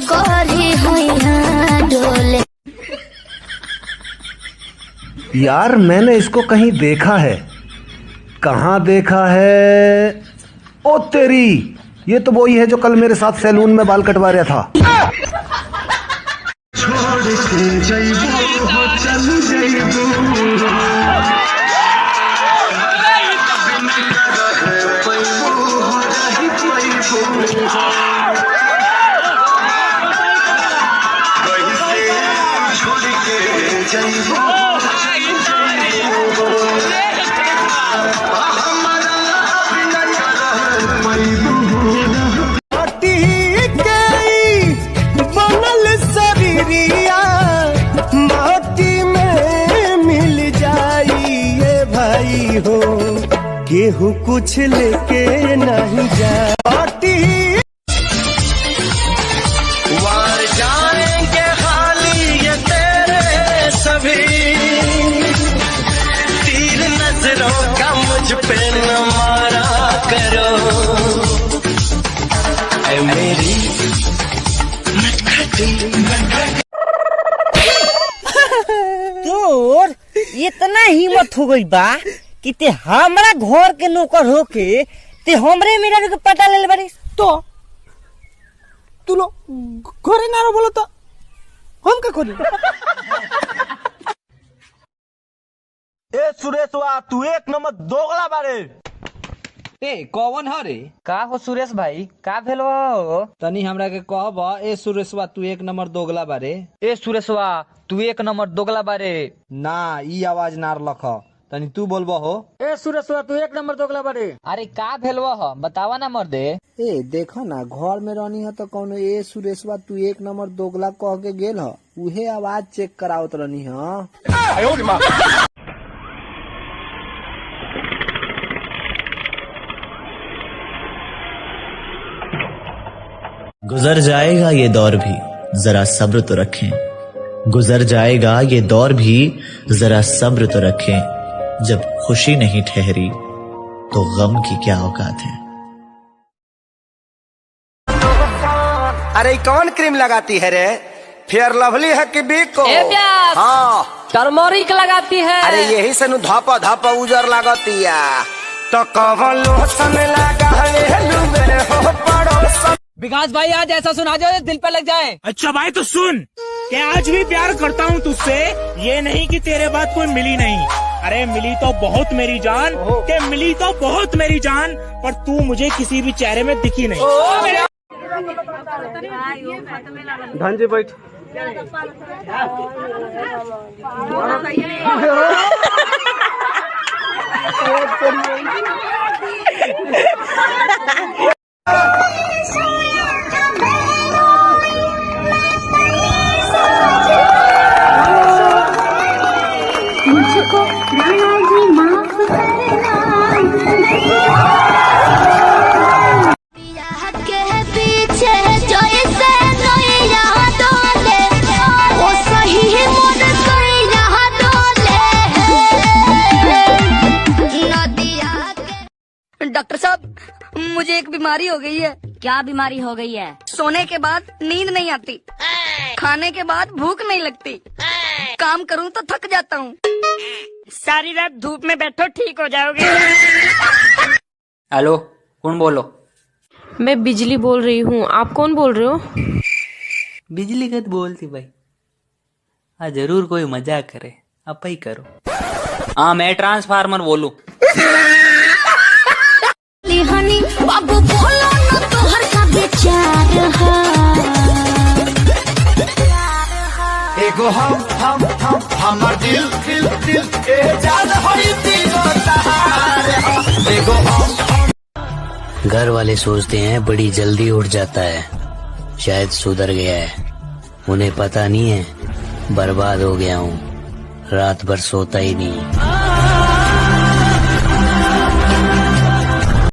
करी होइया डोले। यार मैंने इसको कहीं देखा है, कहाँ देखा है? ओ तेरी, ये तो वही है जो कल मेरे साथ सैलून में बाल कटवा रहा था। छोड़ के जाइबो हो चल जाइबो। हो केहू कुछ लेके नहीं जाती। वार जाएंगे खाली ये तेरे सभी तीर नजरों का मुझ पे न मारा करो ऐ मेरी तोर इतना हिम्मत हो गई बा कि ते हमरा घर के नौकर होके ते हमरे मेरा के पता ले बारी। तो तू लो घरे ना बोलो तो हम का करी? ए सुरेशवा तू एक नंबर दोगला बारे। ए कौन ह रे? का हो सुरेश भाई, का भेल हो? तनी हमरा के कहब। ए सुरेशवा तू एक नंबर दोगला बारे। ए सुरेशवा तू एक नंबर दोगला बारे। ना ई आवाज नार लख, तनी तू बोलबो हो। ए सुरेशवा तू एक नंबर दोगला बारे। अरे का भेलवा ह बतावा ना मर्दे। ए देखो ना घर में रहनी है तो कौनो ए सुरेशवा तू एक नंबर दोगला कह के गेल ह, उहे आवाज चेक करावत रहनी है। गुजर जाएगा ये दौर भी जरा सब्र तो रखें, गुजर जाएगा ये दौर भी जरा सब्र तो रखें, जब खुशी नहीं ठहरी तो गम की क्या औकात है। अरे कौन क्रीम लगाती है रे? फेयर लवली है कि बिको? हाँ टर्मरिक लगाती है। अरे यही से नु धापा धापा उजर लगाती है। तो कौन लोशन लगा हो पड़ोसन? विकास भाई आज ऐसा सुना जो दिल पे लग जाए। अच्छा भाई तो सुन कि आज भी प्यार करता हूँ तुझसे, ये नहीं कि तेरे बाद कोई मिली नहीं। अरे मिली तो बहुत मेरी जान, के मिली तो बहुत मेरी जान, पर तू मुझे किसी भी चेहरे में दिखी नहीं। धन जी बैठ। मुझको राणा जी माफ के पीछे जो इसे नैया डोले वो सही मन कैया डोले नदिया के। डॉक्टर साहब मुझे एक बीमारी हो गई है। क्या बीमारी हो गई है? सोने के बाद नींद नहीं आती, खाने के बाद भूख नहीं लगती, काम करूं तो थक जाता हूँ। सारी रात धूप में बैठो ठीक हो जाओगे। हेलो कौन बोलो? मैं बिजली बोल रही हूँ, आप कौन बोल रहे हो? बिजली का बोलती भाई। हाँ जरूर कोई मजाक करे, आप ही करो। हाँ मैं ट्रांसफार्मर बोलूं। हनी बाबू बोलो ना तोहर का विचार है। एगो हम हमर दिल दिल दिल के जान होई तीनों तहार। एगो हम। घर वाले सोचते हैं बड़ी जल्दी उठ जाता है, शायद सुधर गया है। उन्हें पता नहीं है बर्बाद हो गया हूँ, रात भर सोता ही नहीं।